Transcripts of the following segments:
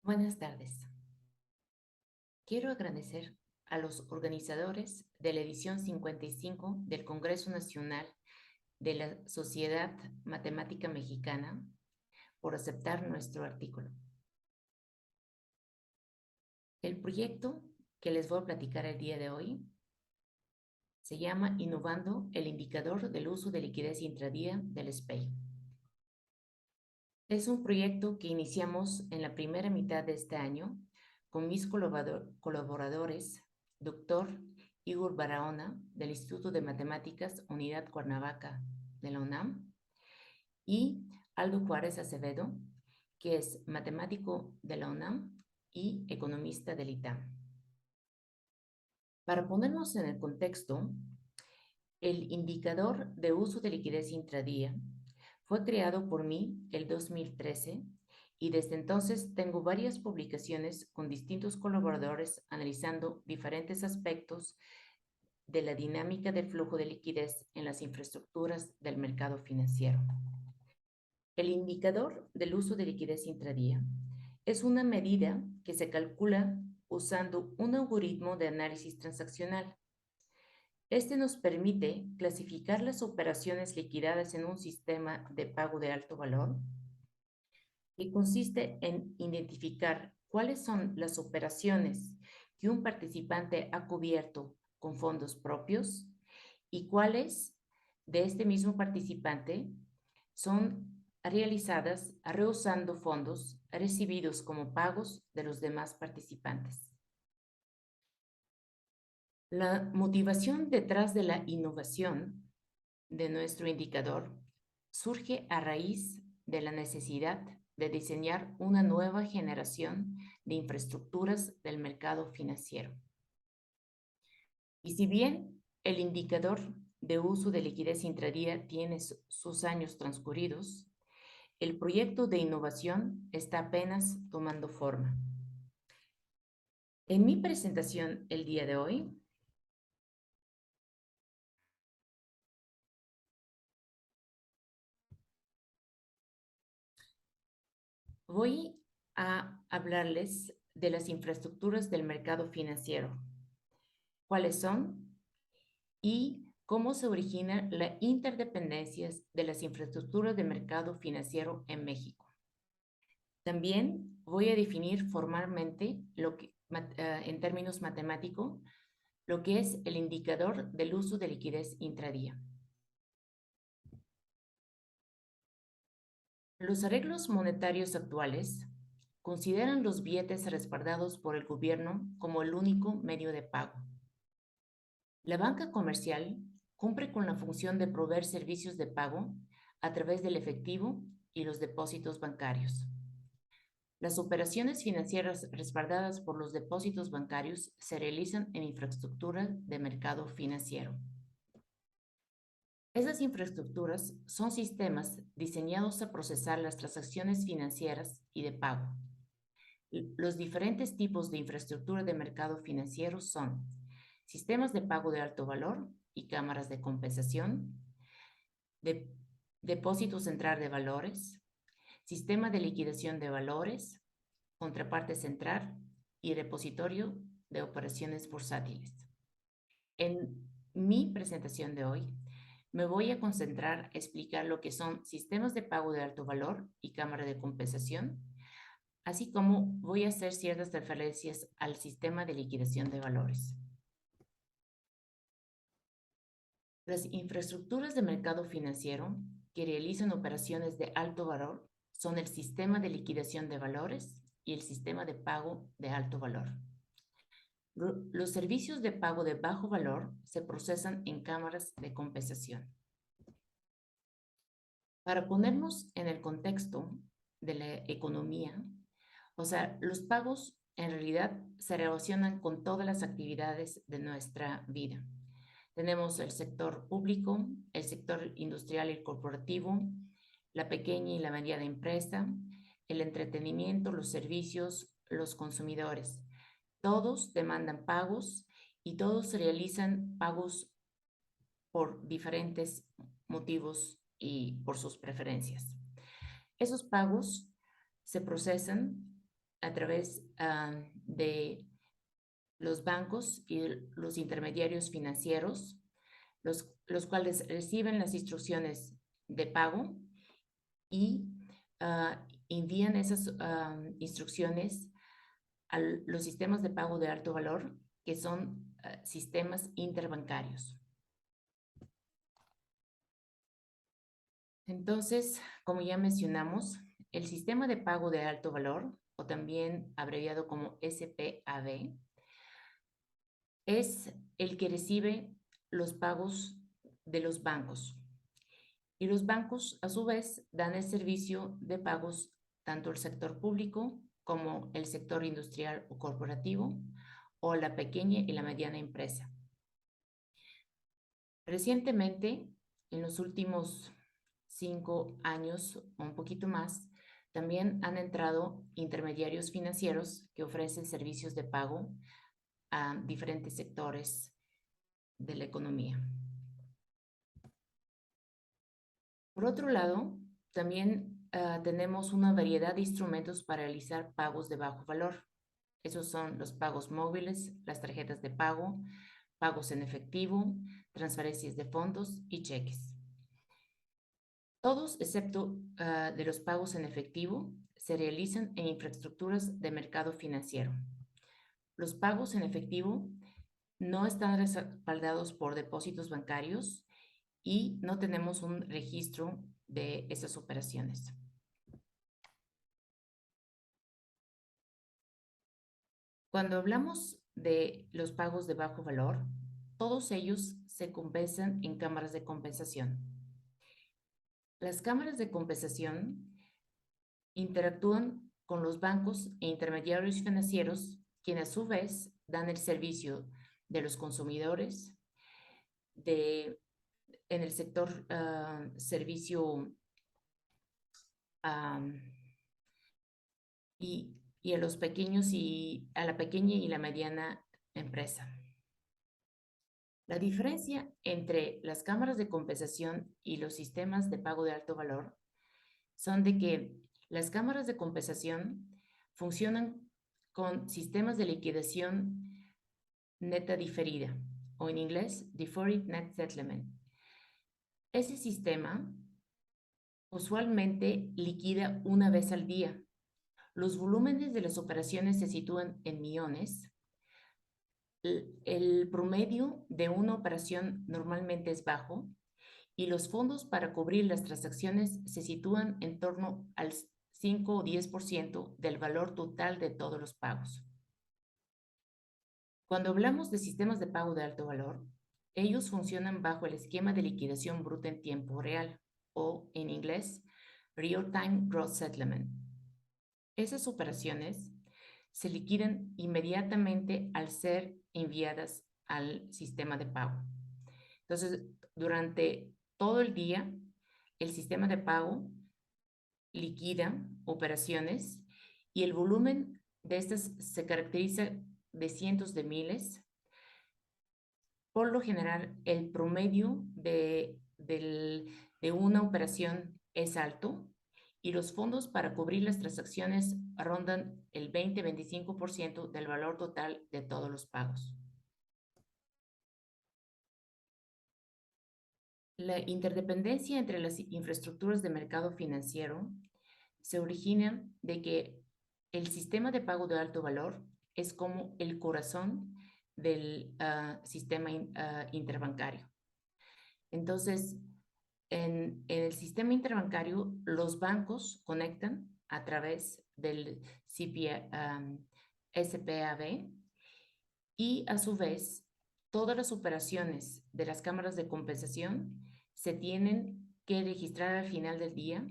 Buenas tardes. Quiero agradecer a los organizadores de la edición 55 del Congreso Nacional de la Sociedad Matemática Mexicana por aceptar nuestro artículo. El proyecto que les voy a platicar el día de hoy se llama Innovando el indicador del uso de liquidez intradía del SPEI. Es un proyecto que iniciamos en la primera mitad de este año con mis colaboradores, doctor Igor Barahona, del Instituto de Matemáticas Unidad Cuernavaca de la UNAM, y Aldo Juárez Acevedo, que es matemático de la UNAM y economista del ITAM. Para ponernos en el contexto, el indicador de uso de liquidez intradía fue creado por mí el 2013 y desde entonces tengo varias publicaciones con distintos colaboradores analizando diferentes aspectos de la dinámica del flujo de liquidez en las infraestructuras del mercado financiero. El indicador del uso de liquidez intradía es una medida que se calcula usando un algoritmo de análisis transaccional. Este nos permite clasificar las operaciones liquidadas en un sistema de pago de alto valor y consiste en identificar cuáles son las operaciones que un participante ha cubierto con fondos propios y cuáles de este mismo participante son realizadas rehusando fondos recibidos como pagos de los demás participantes. La motivación detrás de la innovación de nuestro indicador surge a raíz de la necesidad de diseñar una nueva generación de infraestructuras del mercado financiero. Y si bien el indicador de uso de liquidez intradía tiene sus años transcurridos, el proyecto de innovación está apenas tomando forma. En mi presentación el día de hoy, voy a hablarles de las infraestructuras del mercado financiero, cuáles son y cómo se originan las interdependencias de las infraestructuras de mercado financiero en México. También voy a definir formalmente en términos matemáticos lo que es el indicador del uso de liquidez intradía. Los arreglos monetarios actuales consideran los billetes respaldados por el gobierno como el único medio de pago. La banca comercial cumple con la función de proveer servicios de pago a través del efectivo y los depósitos bancarios. Las operaciones financieras respaldadas por los depósitos bancarios se realizan en infraestructura de mercado financiero. Esas infraestructuras son sistemas diseñados a procesar las transacciones financieras y de pago. Los diferentes tipos de infraestructura de mercado financiero son sistemas de pago de alto valor y cámaras de compensación, depósito central de valores, sistema de liquidación de valores, contraparte central y repositorio de operaciones bursátiles. En mi presentación de hoy, me voy a concentrar a explicar lo que son sistemas de pago de alto valor y cámara de compensación, así como voy a hacer ciertas referencias al sistema de liquidación de valores. Las infraestructuras de mercado financiero que realizan operaciones de alto valor son el sistema de liquidación de valores y el sistema de pago de alto valor. Los servicios de pago de bajo valor se procesan en cámaras de compensación. Para ponernos en el contexto de la economía, o sea, los pagos en realidad se relacionan con todas las actividades de nuestra vida. Tenemos el sector público, el sector industrial y corporativo, la pequeña y la mediana empresa, el entretenimiento, los servicios, los consumidores. Todos demandan pagos y todos realizan pagos por diferentes motivos y por sus preferencias. Esos pagos se procesan a través de los bancos y los intermediarios financieros, los cuales reciben las instrucciones de pago y envían esas instrucciones a los sistemas de pago de alto valor, que son sistemas interbancarios. Entonces, como ya mencionamos, el sistema de pago de alto valor, o también abreviado como SPAV, es el que recibe los pagos de los bancos. Y los bancos, a su vez, dan el servicio de pagos tanto al sector público como el sector industrial o corporativo, o la pequeña y la mediana empresa. Recientemente, en los últimos 5 años o un poquito más, también han entrado intermediarios financieros que ofrecen servicios de pago a diferentes sectores de la economía. Por otro lado, también tenemos una variedad de instrumentos para realizar pagos de bajo valor. Esos son los pagos móviles, las tarjetas de pago, pagos en efectivo, transferencias de fondos y cheques. Todos, excepto de los pagos en efectivo, se realizan en infraestructuras de mercado financiero. Los pagos en efectivo no están respaldados por depósitos bancarios y no tenemos un registro de esas operaciones. Cuando hablamos de los pagos de bajo valor, todos ellos se compensan en cámaras de compensación. Las cámaras de compensación interactúan con los bancos e intermediarios financieros, quienes a su vez dan el servicio de los consumidores, en el sector servicio y a los pequeños y a la pequeña y la mediana empresa. La diferencia entre las cámaras de compensación y los sistemas de pago de alto valor son de que las cámaras de compensación funcionan con sistemas de liquidación neta diferida, o en inglés, Deferred Net Settlement. Ese sistema usualmente liquida una vez al día. Los volúmenes de las operaciones se sitúan en millones. El promedio de una operación normalmente es bajo y los fondos para cubrir las transacciones se sitúan en torno al 5 o 10% del valor total de todos los pagos. Cuando hablamos de sistemas de pago de alto valor, ellos funcionan bajo el esquema de liquidación bruta en tiempo real, o en inglés, Real-Time Gross Settlement. Esas operaciones se liquidan inmediatamente al ser enviadas al sistema de pago. Entonces, durante todo el día, el sistema de pago liquida operaciones y el volumen de estas se caracteriza de cientos de miles. Por lo general, el promedio de una operación es alto y los fondos para cubrir las transacciones rondan el 20-25% del valor total de todos los pagos. La interdependencia entre las infraestructuras de mercado financiero se origina de que el sistema de pago de alto valor es como el corazón del sistema interbancario. Entonces, en el sistema interbancario, los bancos conectan a través del SPAV y a su vez todas las operaciones de las cámaras de compensación se tienen que registrar al final del día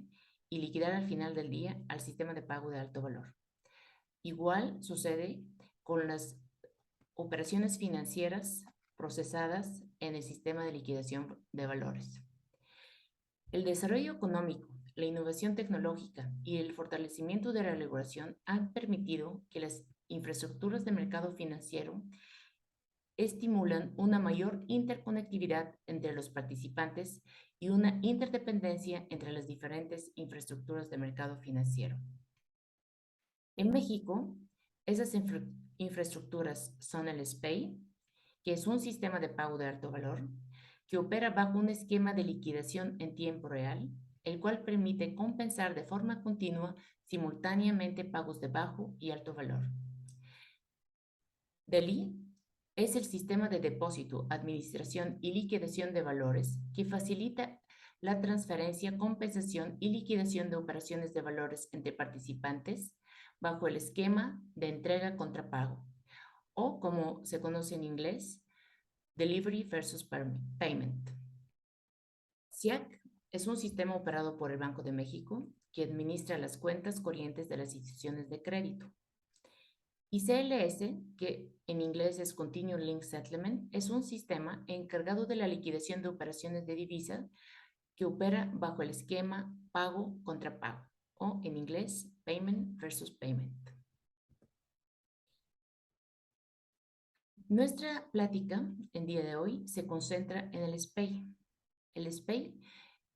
y liquidar al final del día al sistema de pago de alto valor. Igual sucede con las operaciones financieras procesadas en el sistema de liquidación de valores. El desarrollo económico, la innovación tecnológica y el fortalecimiento de la regulación han permitido que las infraestructuras de mercado financiero estimulan una mayor interconectividad entre los participantes y una interdependencia entre las diferentes infraestructuras de mercado financiero. En México, esas infraestructuras son el SPEI, que es un sistema de pago de alto valor, que opera bajo un esquema de liquidación en tiempo real, el cual permite compensar de forma continua simultáneamente pagos de bajo y alto valor. DELI es el sistema de depósito, administración y liquidación de valores que facilita la transferencia, compensación y liquidación de operaciones de valores entre participantes bajo el esquema de entrega contra pago, o como se conoce en inglés, Delivery versus Payment. SIAC es un sistema operado por el Banco de México que administra las cuentas corrientes de las instituciones de crédito. Y CLS, que en inglés es Continuous Link Settlement, es un sistema encargado de la liquidación de operaciones de divisa que opera bajo el esquema pago contra pago, o en inglés Payment versus Payment. Nuestra plática en día de hoy se concentra en el SPEI. El SPEI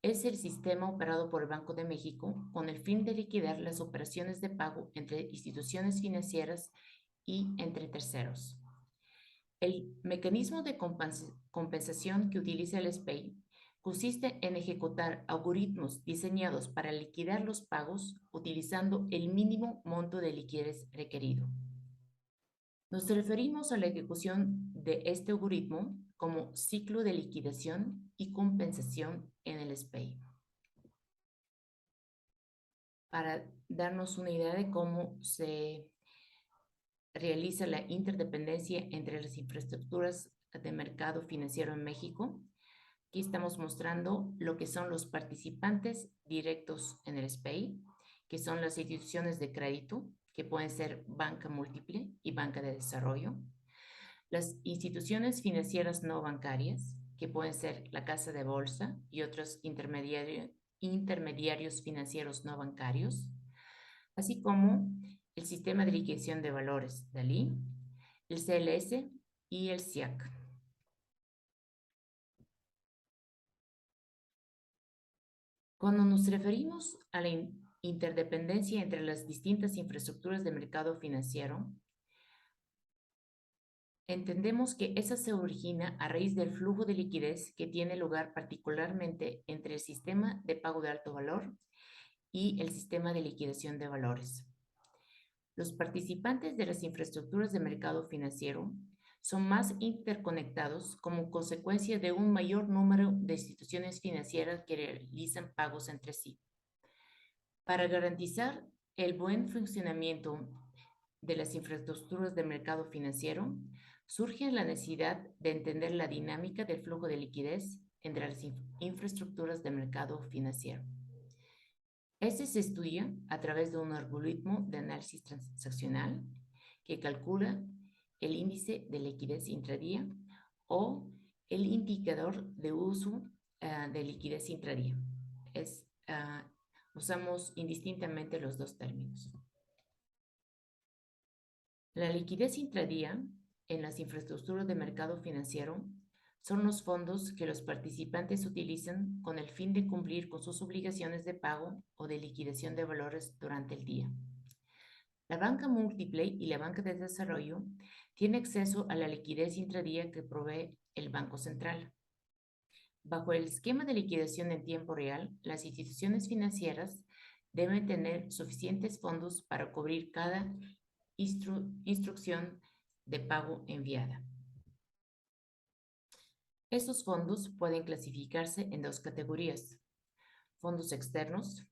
es el sistema operado por el Banco de México con el fin de liquidar las operaciones de pago entre instituciones financieras y entre terceros. El mecanismo de compensación que utiliza el SPEI consiste en ejecutar algoritmos diseñados para liquidar los pagos utilizando el mínimo monto de liquidez requerido. Nos referimos a la ejecución de este algoritmo como ciclo de liquidación y compensación en el SPEI. Para darnos una idea de cómo se realiza la interdependencia entre las infraestructuras de mercado financiero en México, aquí estamos mostrando lo que son los participantes directos en el SPEI, que son las instituciones de crédito, que pueden ser banca múltiple y banca de desarrollo, las instituciones financieras no bancarias, que pueden ser la casa de bolsa y otros intermediarios financieros no bancarios, así como el sistema de liquidación de valores, DALI, el CLS y el SIAC. Cuando nos referimos a la interdependencia entre las distintas infraestructuras de mercado financiero, entendemos que esa se origina a raíz del flujo de liquidez que tiene lugar particularmente entre el sistema de pago de alto valor y el sistema de liquidación de valores. Los participantes de las infraestructuras de mercado financiero son más interconectados como consecuencia de un mayor número de instituciones financieras que realizan pagos entre sí. Para garantizar el buen funcionamiento de las infraestructuras de mercado financiero, surge la necesidad de entender la dinámica del flujo de liquidez entre las infraestructuras de mercado financiero. Este se estudia a través de un algoritmo de análisis transaccional que calcula el índice de liquidez intradía o el indicador de uso de liquidez intradía. Usamos indistintamente los dos términos. La liquidez intradía en las infraestructuras de mercado financiero son los fondos que los participantes utilizan con el fin de cumplir con sus obligaciones de pago o de liquidación de valores durante el día. La banca múltiple y la banca de desarrollo tienen acceso a la liquidez intradía que provee el Banco Central. Bajo el esquema de liquidación en tiempo real, las instituciones financieras deben tener suficientes fondos para cubrir cada instrucción de pago enviada. Estos fondos pueden clasificarse en dos categorías: fondos externos,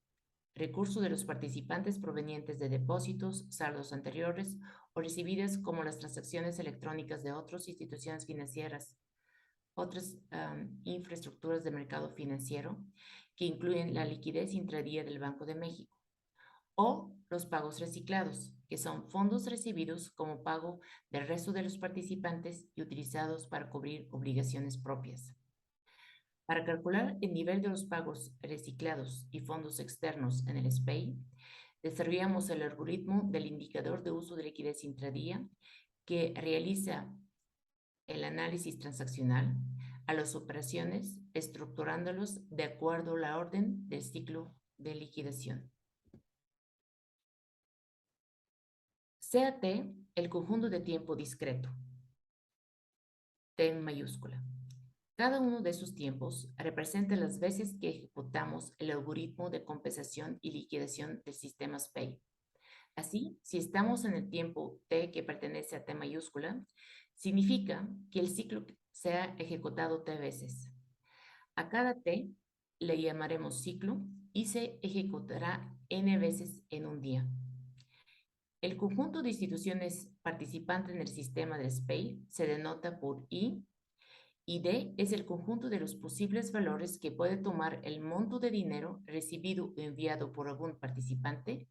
recursos de los participantes provenientes de depósitos, saldos anteriores o recibidas como las transacciones electrónicas de otras instituciones financieras, otras infraestructuras de mercado financiero que incluyen la liquidez intradía del Banco de México, o los pagos reciclados, que son fondos recibidos como pago del resto de los participantes y utilizados para cubrir obligaciones propias. Para calcular el nivel de los pagos reciclados y fondos externos en el SPEI, desarrollamos el algoritmo del indicador de uso de liquidez intradía que realiza el análisis transaccional a las operaciones, estructurándolos de acuerdo a la orden del ciclo de liquidación. Sea T el conjunto de tiempo discreto, T en mayúscula. Cada uno de esos tiempos representa las veces que ejecutamos el algoritmo de compensación y liquidación del sistema SPEI. Así, si estamos en el tiempo T que pertenece a T mayúscula, significa que el ciclo se ha ejecutado T veces. A cada T le llamaremos ciclo y se ejecutará N veces en un día. El conjunto de instituciones participantes en el sistema de SPEI se denota por I, y D es el conjunto de los posibles valores que puede tomar el monto de dinero recibido o enviado por algún participante,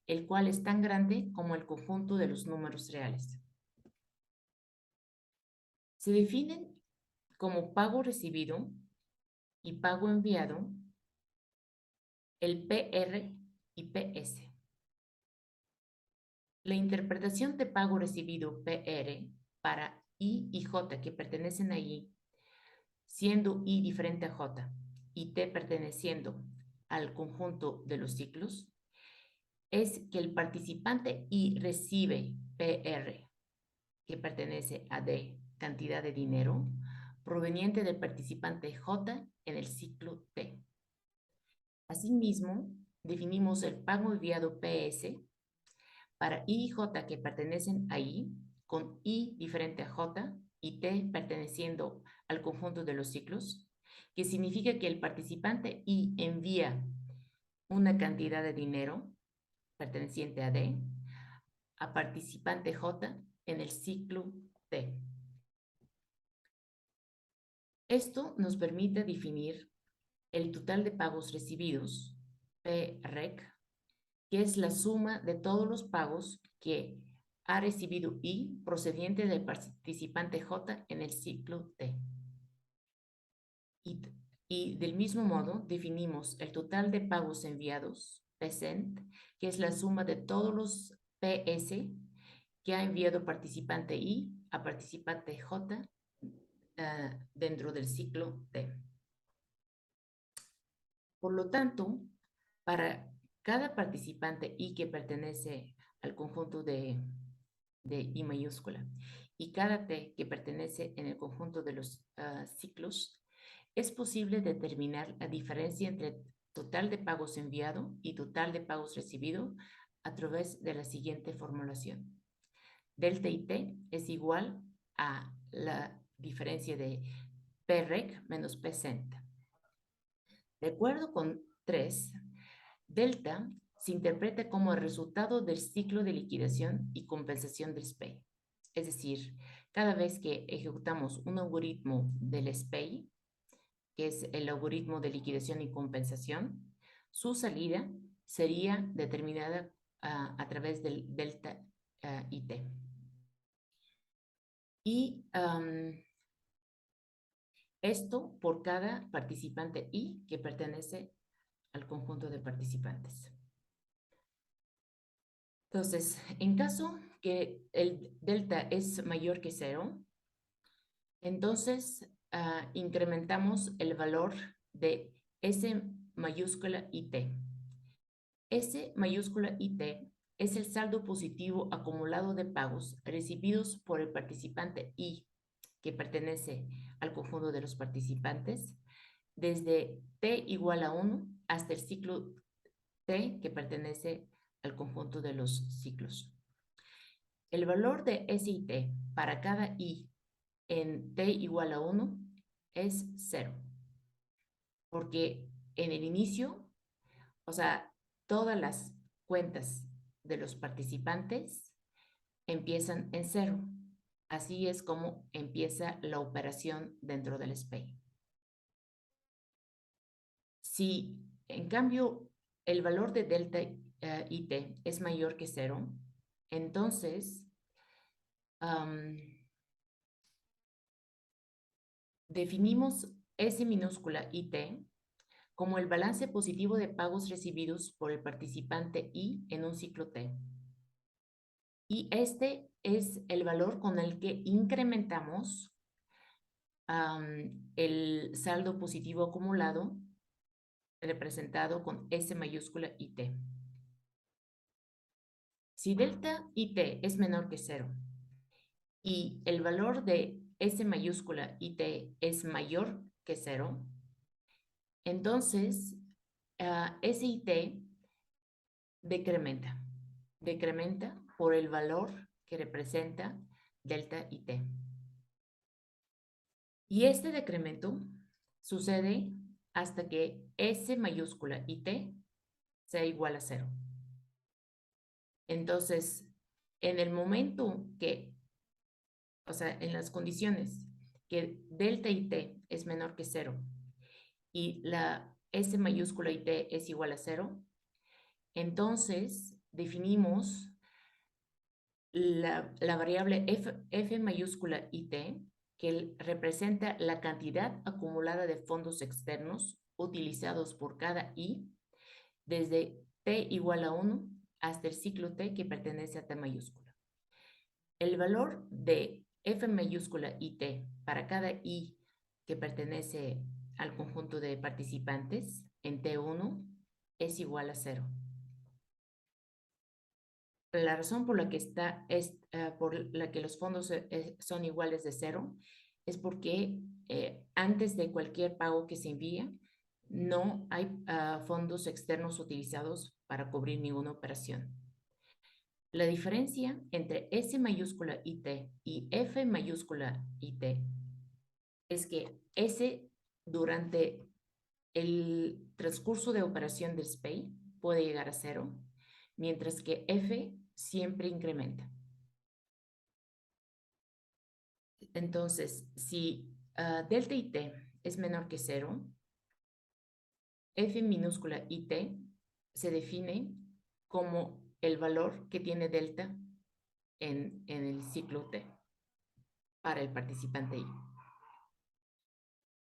el cual es tan grande como el conjunto de los números reales. Se definen como pago recibido y pago enviado el PR y PS. La interpretación de pago recibido PR para I y J que pertenecen a I, siendo I diferente a J y T perteneciendo al conjunto de los ciclos, es que el participante I recibe PR que pertenece a D, cantidad de dinero, proveniente del participante J en el ciclo T. Asimismo, definimos el pago enviado PS para I y J que pertenecen a I, con I diferente a J y T perteneciendo al conjunto de los ciclos, que significa que el participante I envía una cantidad de dinero perteneciente a D a participante J en el ciclo T. Esto nos permite definir el total de pagos recibidos, PREC, que es la suma de todos los pagos que ha recibido I procediente del participante J en el ciclo T. Y del mismo modo definimos el total de pagos enviados, PSENT, que es la suma de todos los PS que ha enviado participante I a participante J dentro del ciclo T. Por lo tanto, para cada participante I que pertenece al conjunto de I mayúscula y cada T que pertenece en el conjunto de los ciclos, es posible determinar la diferencia entre total de pagos enviado y total de pagos recibido a través de la siguiente formulación. Delta IT es igual a la diferencia de PREC menos PCENT. De acuerdo con 3, delta se interpreta como el resultado del ciclo de liquidación y compensación del SPEI. Es decir, cada vez que ejecutamos un algoritmo del SPEI, que es el algoritmo de liquidación y compensación, su salida sería determinada a través del delta IT. Y esto por cada participante I que pertenece al conjunto de participantes. Entonces, en caso que el delta es mayor que 0, entonces incrementamos el valor de S mayúscula y T. S mayúscula y T es el saldo positivo acumulado de pagos recibidos por el participante I, que pertenece al conjunto de los participantes, desde T igual a 1 hasta el ciclo T, que pertenece al conjunto de los ciclos. El valor de S y T para cada I en T igual a 1 es 0, porque en el inicio, o sea, todas las cuentas de los participantes empiezan en 0. Así es como empieza la operación dentro del SPEI. Si, en cambio, el valor de delta IT es mayor que 0, entonces definimos S minúscula IT como el balance positivo de pagos recibidos por el participante I en un ciclo T. Y este es el valor con el que incrementamos el saldo positivo acumulado representado con S mayúscula y T. Si delta IT es menor que cero y el valor de S mayúscula IT es mayor que cero, entonces SIT decrementa. Decrementa por el valor que representa delta IT. Y este decremento sucede hasta que S mayúscula IT sea igual a cero. Entonces, en el momento que, o sea, en las condiciones que delta IT es menor que cero y la S mayúscula IT es igual a cero, entonces definimos la variable F mayúscula IT, que representa la cantidad acumulada de fondos externos utilizados por cada I desde T igual a 1 hasta el ciclo T que pertenece a T mayúscula. El valor de F mayúscula y T para cada I que pertenece al conjunto de participantes en T1 es igual a 0. La razón por la que por la que los fondos son iguales de 0 es porque antes de cualquier pago que se envía, no hay fondos externos utilizados para cubrir ninguna operación. La diferencia entre S mayúscula y T y F mayúscula y T es que S durante el transcurso de operación del SPAY puede llegar a 0, mientras que F siempre incrementa. Entonces, si delta y T es menor que 0, F minúscula y T se define como el valor que tiene delta en el ciclo T para el participante I.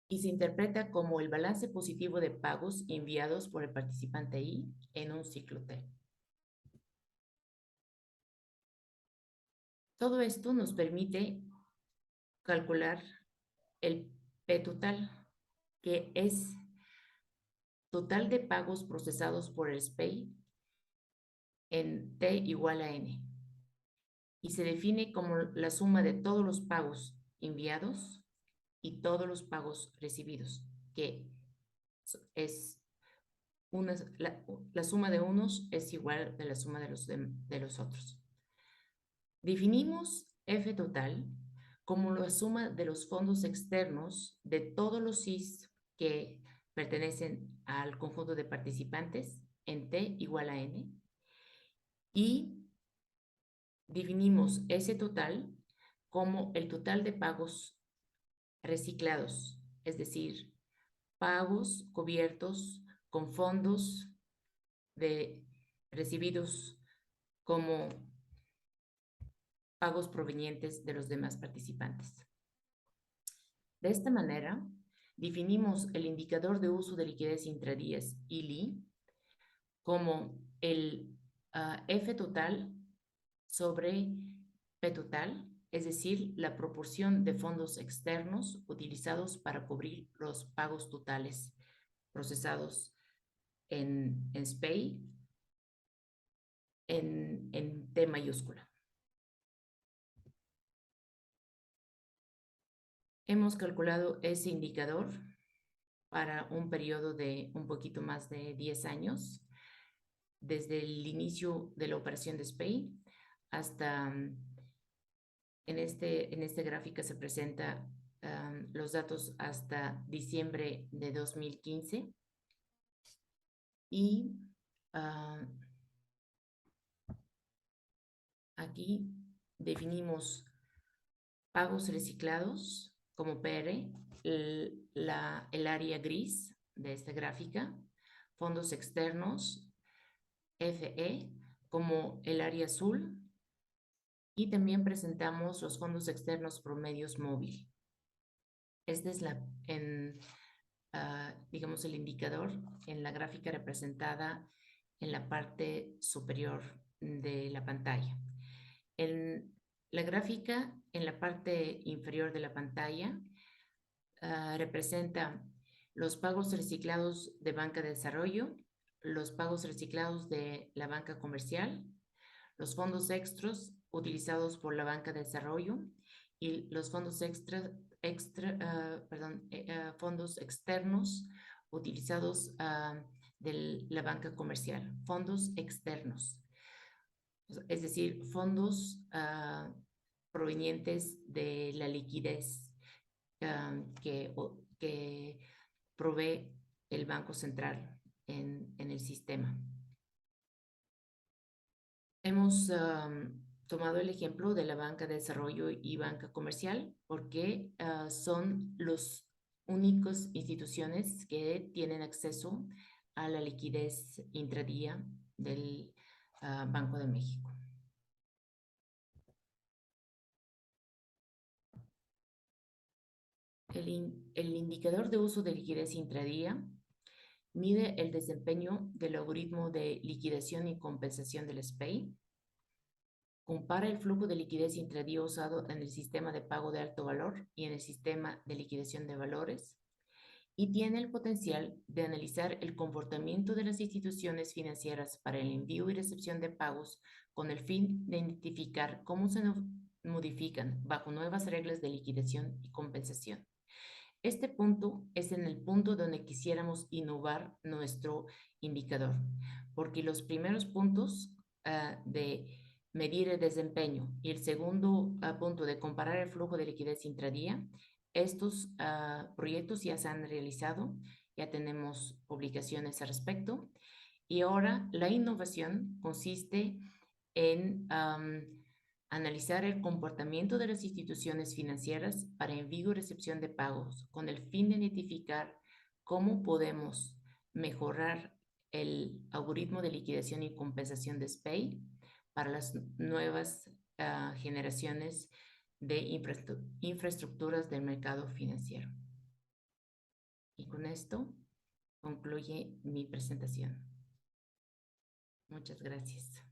Y se interpreta como el balance positivo de pagos enviados por el participante I en un ciclo T. Todo esto nos permite calcular el P total, que es total de pagos procesados por el SPAY en T igual a N. Y se define como la suma de todos los pagos enviados y todos los pagos recibidos, que es la suma de unos es igual a la suma de los otros. Definimos F total como la suma de los fondos externos de todos los SIS que pertenecen al conjunto de participantes en T igual a N, y definimos ese total como el total de pagos reciclados, es decir, pagos cubiertos con fondos recibidos como pagos provenientes de los demás participantes. De esta manera, definimos el indicador de uso de liquidez intradías, ILI, como el F total sobre P total, es decir, la proporción de fondos externos utilizados para cubrir los pagos totales procesados en SPAY en T mayúscula. Hemos calculado ese indicador para un periodo de un poquito más de 10 años, desde el inicio de la operación de SPAY hasta, en esta gráfica se presenta los datos hasta diciembre de 2015 y aquí definimos pagos reciclados como PR, el área gris de esta gráfica, fondos externos, FE, como el área azul, y también presentamos los fondos externos promedios móvil. Este es digamos, el indicador en la gráfica representada en la parte superior de la pantalla. En la gráfica, en la parte inferior de la pantalla, representa los pagos reciclados de banca de desarrollo, los pagos reciclados de la banca comercial, los fondos extras utilizados por la banca de desarrollo y los fondos fondos externos utilizados de la banca comercial, fondos externos, es decir, fondos provenientes de la liquidez que provee el Banco Central en el sistema. Hemos tomado el ejemplo de la banca de desarrollo y banca comercial porque son los únicos instituciones que tienen acceso a la liquidez intradía del Banco de México. El indicador de uso de liquidez intradía mide el desempeño del algoritmo de liquidación y compensación del SPEI, compara el flujo de liquidez intradía usado en el sistema de pago de alto valor y en el sistema de liquidación de valores, y tiene el potencial de analizar el comportamiento de las instituciones financieras para el envío y recepción de pagos con el fin de identificar cómo se modifican bajo nuevas reglas de liquidación y compensación. Este punto es en el punto donde quisiéramos innovar nuestro indicador, porque los primeros puntos de medir el desempeño y el segundo punto de comparar el flujo de liquidez intradía, estos proyectos ya se han realizado, ya tenemos publicaciones al respecto, y ahora la innovación consiste en analizar el comportamiento de las instituciones financieras para envío y recepción de pagos con el fin de identificar cómo podemos mejorar el algoritmo de liquidación y compensación de SPEI para las nuevas generaciones de infraestructuras del mercado financiero. Y con esto concluye mi presentación. Muchas gracias.